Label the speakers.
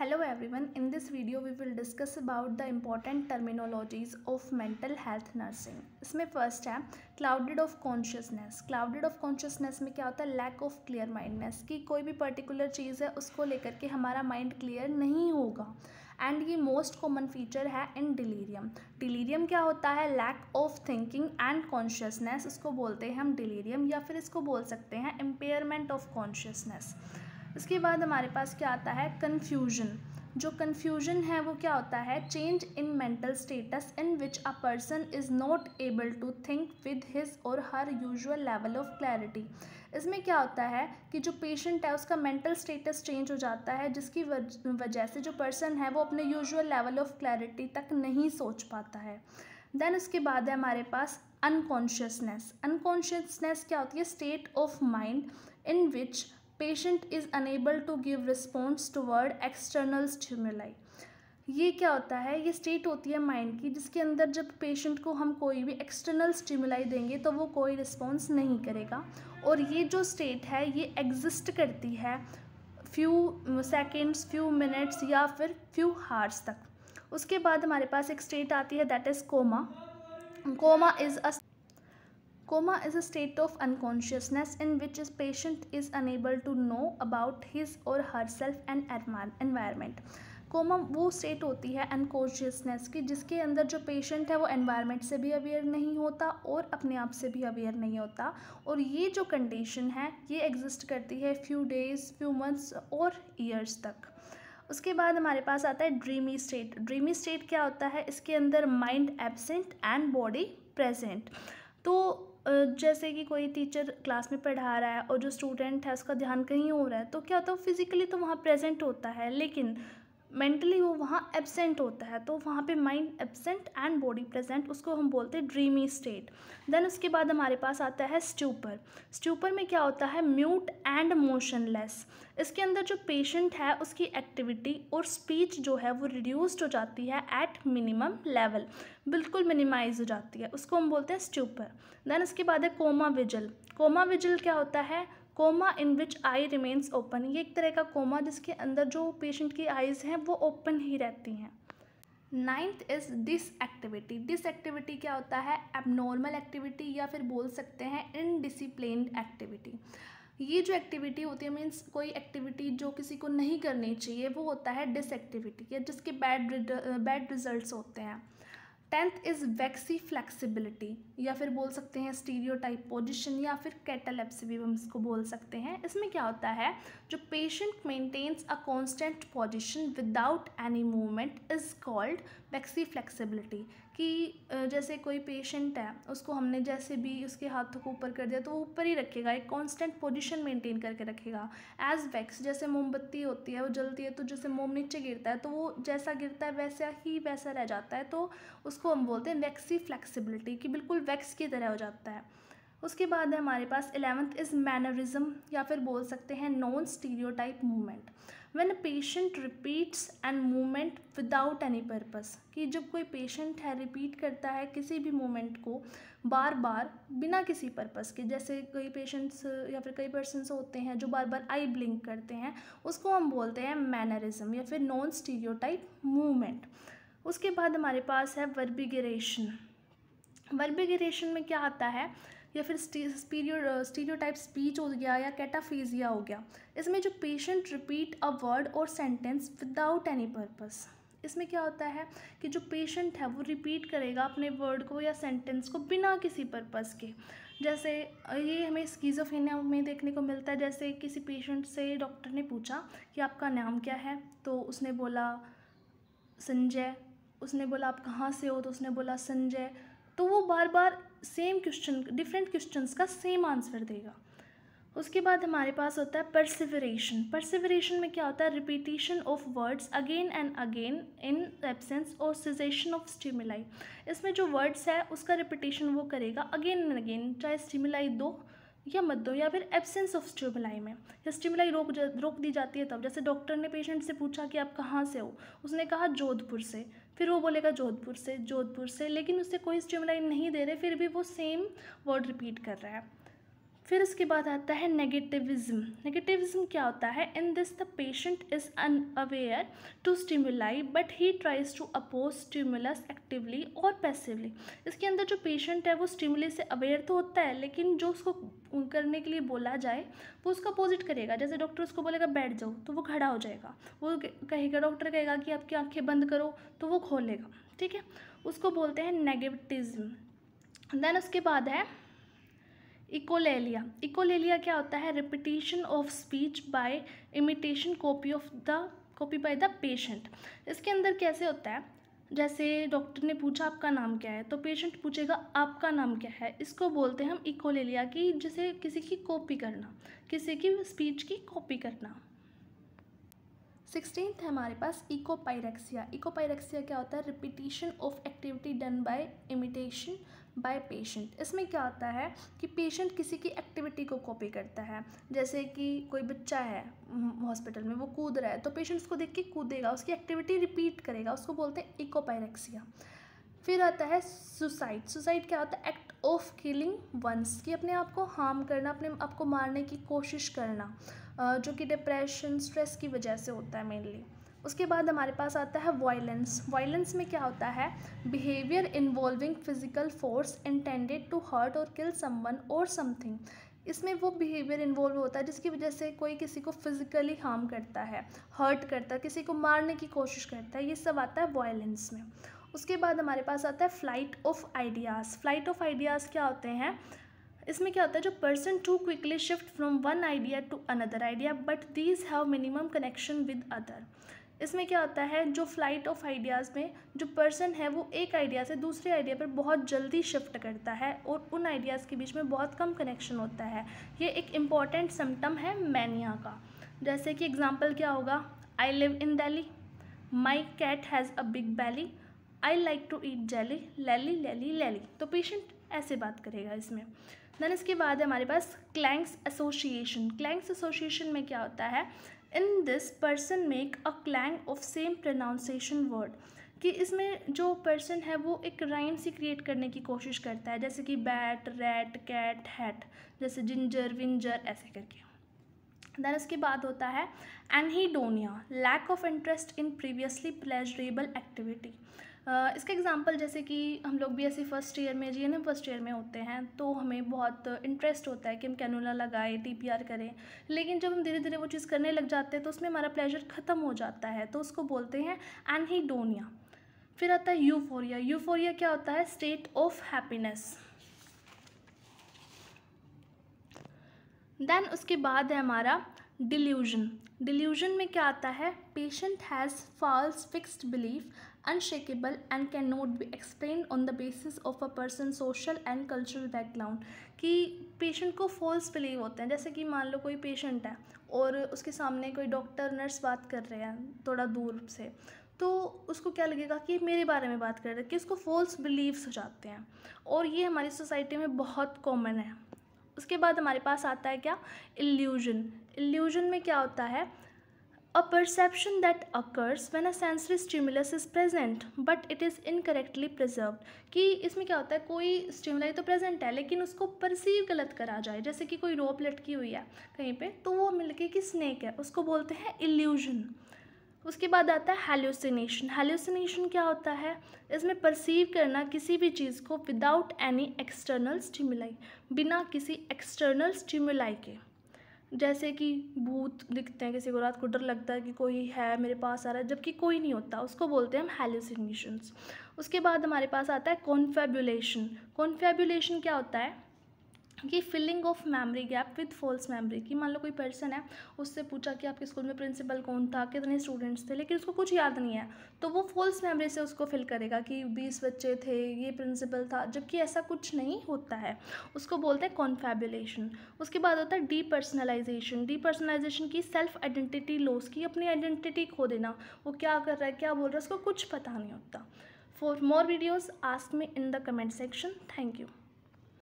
Speaker 1: Hello everyone, in this video we will discuss about the important terminologies of mental health nursing. इसमें first है clouded of consciousness. Clouded of consciousness में क्या होता है? Lack of clear mindness, कि कोई भी पर्टिकुलर चीज़ है उसको लेकर के हमारा माइंड क्लियर नहीं होगा। एंड ये मोस्ट कॉमन फीचर है इन डिलीरियम। डिलीरियम क्या होता है? Lack of thinking and consciousness, इसको बोलते हैं हम डिलीरियम, या फिर इसको बोल सकते हैं इम्पेयरमेंट ऑफ कॉन्शियसनेस। इसके बाद हमारे पास क्या आता है? कन्फ्यूजन। जो कन्फ्यूजन है वो क्या होता है? Change in mental status in which a person is not able to think with his or her usual level of clarity. इसमें क्या होता है कि जो पेशेंट है उसका मेंटल स्टेटस चेंज हो जाता है, जिसकी वजह से जो पर्सन है वो अपने यूजुअल लेवल ऑफ क्लैरिटी तक नहीं सोच पाता है। देन उसके बाद है हमारे पास अनकॉन्शियसनेस। अनकॉन्शियसनेस क्या होती है? State of mind in which patient is unable to give response toward external stimuli. ये क्या होता है? ये स्टेट होती है माइंड की, जिसके अंदर जब पेशेंट को हम कोई भी एक्सटर्नल स्टिमुलाई देंगे तो वो कोई रिस्पॉन्स नहीं करेगा। और ये जो स्टेट है ये एग्जिस्ट करती है फ्यू सेकेंड्स, फ्यू मिनट्स या फिर फ्यू हार्स तक। उसके बाद हमारे पास एक स्टेट आती है, that is coma. Coma is a state of unconsciousness in which a patient is unable to know about his or herself and environment. Coma वो स्टेट होती है अनकॉन्शियसनेस की, जिसके अंदर जो पेशेंट है वो एनवायरनमेंट से भी अवेयर नहीं होता और अपने आप से भी अवेयर नहीं होता। और ये जो कंडीशन है ये एग्जिस्ट करती है फ्यू डेज़, फ्यू मंथ्स और ईयर्स तक। उसके बाद हमारे पास आता है ड्रीमी स्टेट। ड्रीमी स्टेट क्या होता है? इसके अंदर mind absent and body present. तो जैसे कि कोई टीचर क्लास में पढ़ा रहा है और जो स्टूडेंट है उसका ध्यान कहीं हो रहा है, तो क्या होता है? फिजिकली तो वहाँ प्रेजेंट होता है लेकिन मेंटली वो वहाँ एब्सेंट होता है, तो वहाँ पे mind absent and body present, उसको हम बोलते हैं ड्रीमी स्टेट। देन उसके बाद हमारे पास आता है स्ट्यूपर। स्ट्यूपर में क्या होता है? Mute and motionless. इसके अंदर जो पेशेंट है उसकी एक्टिविटी और स्पीच जो है वो रिड्यूस्ड हो जाती है एट मिनिमम लेवल, बिल्कुल मिनिमाइज हो जाती है, उसको हम बोलते हैं स्ट्यूपर। देन उसके बाद है कोमा विजल। कोमा विजल क्या होता है? कोमा इन विच आई रिमेन्स ओपन। ये एक तरह का कोमा जिसके अंदर जो पेशेंट की आइज़ हैं वो ओपन ही रहती हैं। Ninth is डिसएक्टिविटी। डिसएक्टिविटी क्या होता है? एबनॉर्मल एक्टिविटी या फिर बोल सकते हैं इनडिसिप्लिन्ड एक्टिविटी। ये जो एक्टिविटी होती है, मीन्स कोई एक्टिविटी जो किसी को नहीं करनी चाहिए, वो होता है डिसएक्टिविटी, या जिसके बैड रिजल्ट्स होते हैं। 10th इज़ वैक्सी फ्लेक्सिबिलिटी, या फिर बोल सकते हैं स्टीरियोटाइप पोजिशन, या फिर कैटालेप्सी भी हम इसको बोल सकते हैं। इसमें क्या होता है? जो patient maintains a constant position without any movement is called waxy flexibility. कि जैसे कोई पेशेंट है उसको हमने जैसे भी उसके हाथों को ऊपर कर दिया तो वो ऊपर ही रखेगा, एक कांस्टेंट पोजीशन मेंटेन करके रखेगा। एज वैक्स, जैसे मोमबत्ती होती है वो जलती है तो जैसे मोम नीचे गिरता है तो वो जैसा गिरता है वैसा रह जाता है, तो उसको हम बोलते हैं वैक्सी फ्लेक्सिबिलिटी, कि बिल्कुल वैक्स की तरह हो जाता है। उसके बाद है हमारे पास 11th इज़ मैनरिज्म, या फिर बोल सकते हैं non stereotype movement. When a patient repeats N movement without any purpose, कि जब कोई पेशेंट है रिपीट करता है किसी भी मूवमेंट को बार बार बिना किसी पर्पस के, जैसे कई पेशेंट्स या फिर कई पर्सन्स होते हैं जो बार बार आई ब्लिंक करते हैं, उसको हम बोलते हैं मैनरिज्म या फिर नॉन स्टीरियोटाइप मूवमेंट। उसके बाद हमारे पास है वर्बिगरेशन। वर्बिगरेशन में क्या आता है? या फिर स्टीरियोटाइप स्पीच हो गया या कैटाफेजिया हो गया। इसमें जो पेशेंट रिपीट अ वर्ड और सेंटेंस विदाउट एनी पर्पस। इसमें क्या होता है कि जो पेशेंट है वो रिपीट करेगा अपने वर्ड को या सेंटेंस को बिना किसी पर्पस के। जैसे ये हमें स्किज़ोफ्रेनिया में देखने को मिलता है। जैसे किसी पेशेंट से डॉक्टर ने पूछा कि आपका नाम क्या है, तो उसने बोला संजय। उसने बोला आप कहाँ से हो, तो उसने बोला संजय। तो वो बार बार सेम क्वेश्चन, डिफरेंट क्वेश्चंस का सेम आंसर देगा। उसके बाद हमारे पास होता है परसिवरेशन। परसिवरेशन में क्या होता है? Repetition of words again and again in absence और सिजेशन ऑफ स्टिमुलाई। इसमें जो वर्ड्स है उसका रिपीटिशन वो करेगा अगेन एंड अगेन, चाहे स्टिमुलाई दो या मत दो, या फिर एब्सेंस ऑफ स्टिमुलाई में, या स्टिमुलाई रोक दी जाती है तब। जैसे डॉक्टर ने पेशेंट से पूछा कि आप कहाँ से हो, उसने कहा जोधपुर से, फिर वो बोलेगा जोधपुर से, लेकिन उससे कोई स्टिमुलाई नहीं दे रहे, फिर भी वो सेम वर्ड रिपीट कर रहा है। फिर उसके बाद आता है नेगेटिविज्म। नेगेटिविज्म क्या होता है? In this the patient is unaware to stimuli but he tries to oppose stimulus actively or passively. इसके अंदर जो पेशेंट है वो स्टिमुली से अवेयर तो होता है, लेकिन जो उसको करने के लिए बोला जाए वो उसका अपोजिट करेगा। जैसे डॉक्टर उसको बोलेगा बैठ जाओ तो वो खड़ा हो जाएगा, वो कहेगा, डॉक्टर कहेगा कि आपकी आंखें बंद करो तो वो खोलेगा, ठीक है, उसको बोलते हैं नेगेटिविज्म। देन उसके बाद है इकोलेलिया। इकोलेलिया क्या होता है? Repetition of speech bye imitation copy by the patient. इसके अंदर कैसे होता है? जैसे डॉक्टर ने पूछा आपका नाम क्या है, तो पेशेंट पूछेगा आपका नाम क्या है। इसको बोलते हैं हम इकोलेलिया, कि जैसे किसी की कॉपी करना, किसी की स्पीच की कॉपी करना। 16th है हमारे पास इकोपायरेक्सिया। इकोपायरेक्सिया क्या होता है? Repetition of activity done by imitation by patient. इसमें क्या होता है कि पेशेंट किसी की एक्टिविटी को कॉपी करता है। जैसे कि कोई बच्चा है हॉस्पिटल में, वो कूद रहा है, तो पेशेंट उसको देख के कूदेगा, उसकी एक्टिविटी रिपीट करेगा, उसको बोलते हैं इकोपायरेक्सिया। फिर आता है सुसाइड। सुसाइड क्या होता है? एक्ट ऑफ किलिंग वंस, कि अपने आप को हार्म करना, अपने आप को मारने की कोशिश करना, जो कि डिप्रेशन, स्ट्रेस की वजह से होता है मेनली। उसके बाद हमारे पास आता है वायलेंस। वायलेंस में क्या होता है? Behaviour involving physical force intended to hurt or kill someone और समथिंग। इसमें वो बिहेवियर इन्वॉल्व होता है जिसकी वजह से कोई किसी को फिजिकली हार्म करता है, हर्ट करता है, किसी को मारने की कोशिश करता है, ये सब आता है वायलेंस में। उसके बाद हमारे पास आता है flight of ideas. Flight of ideas क्या होते हैं? इसमें क्या होता है? जो person to quickly shift from one idea to another idea but these have minimum connection with other. इसमें क्या होता है? जो फ्लाइट ऑफ आइडियाज़ में जो पर्सन है वो एक आइडिया से दूसरे आइडिया पर बहुत जल्दी शिफ्ट करता है और उन आइडियाज़ के बीच में बहुत कम कनेक्शन होता है। ये एक इम्पॉर्टेंट सिम्टम है मैनिया का। जैसे कि एग्जांपल क्या होगा? I live in Delhi, my cat has a big belly, I like to eat jelly, लैली लैली लैली। तो पेशेंट ऐसे बात करेगा इसमें। देन इसके बाद है हमारे पास क्लैंक्स एसोसिएशन। क्लैंक्स एसोसिएशन में क्या होता है? In this person make a clang of same pronunciation word, कि इसमें जो पर्सन है वो एक राइम सी क्रिएट करने की कोशिश करता है, जैसे कि बैट, रैट, कैट, हैट, जैसे जिंजर, विंजर, ऐसे करके। देन इसके बाद होता है anhedonia, lack of interest in previously pleasurable activity. इसका एग्जांपल जैसे कि हम लोग भी ऐसे फर्स्ट ईयर में, जीएनएम फर्स्ट ईयर में होते हैं, तो हमें बहुत इंटरेस्ट होता है कि हम कैनुला लगाएं, टीपीआर करें, लेकिन जब हम धीरे धीरे वो चीज़ करने लग जाते हैं तो उसमें हमारा प्लेजर ख़त्म हो जाता है, तो उसको बोलते हैं एनहीडोनिया। फिर आता है यूफोरिया। यूफोरिया क्या होता है? State of happiness. देन उसके बाद है हमारा डिल्यूजन। डिल्यूजन में क्या आता है? Patient has false fixed belief unshakeable and can not be explain on the basis of a person social and cultural background. कि पेशेंट को फॉल्स बिलीव होते हैं। जैसे कि मान लो कोई पेशेंट है और उसके सामने कोई डॉक्टर, नर्स बात कर रहे हैं थोड़ा दूर से, तो उसको क्या लगेगा कि मेरे बारे में बात कर रहे हैं, कि उसको फॉल्स बिलीव्स हो जाते हैं, और ये हमारी सोसाइटी में बहुत कॉमन है। उसके बाद हमारे पास आता है क्या? इल्यूजन। इल्यूजन में क्या होता है? A perception that occurs when a sensory stimulus is present but it is incorrectly preserved. कि इसमें क्या होता है? कोई स्टिमुलाई तो प्रेजेंट है लेकिन उसको परसीव गलत करा जाए, जैसे कि कोई रोप लटकी हुई है कहीं पे, तो वो मिलके कि स्नेक है, उसको बोलते हैं इल्यूजन। उसके बाद आता है हेल्यूसिनेशन। हेल्यूसिनेशन क्या होता है? इसमें परसीव करना किसी भी चीज़ को विदाउट एनी एक्सटर्नल स्टिमुलाई, बिना किसी एक्सटर्नल स्टिमुलाई के। जैसे कि भूत दिखते हैं, किसी को रात को डर लगता है कि कोई है मेरे पास आ रहा है, जबकि कोई नहीं होता, उसको बोलते हैं हम हेल्यूसिनेशंस। उसके बाद हमारे पास आता है कॉन्फेबुलेशन। कॉन्फेबुलेशन क्या होता है? कि filling of memory gap with false memory. कि मान लो कोई पर्सन है, उससे पूछा कि आपके स्कूल में प्रिंसिपल कौन था, कितने स्टूडेंट्स थे, लेकिन उसको कुछ याद नहीं है, तो वो फॉल्स मेमोरी से उसको फिल करेगा कि 20 बच्चे थे, ये प्रिंसिपल था, जबकि ऐसा कुछ नहीं होता है, उसको बोलते हैं कॉन्फेबुलेशन। उसके बाद होता है डीपर्सनलाइजेशन। डीपर्सनलाइजेशन की सेल्फ आइडेंटिटी लॉस, की अपनी आइडेंटिटी खो देना, वो क्या कर रहा है, क्या बोल रहा है, उसको कुछ पता नहीं होता। For more videos ask me in the comment section. Thank you.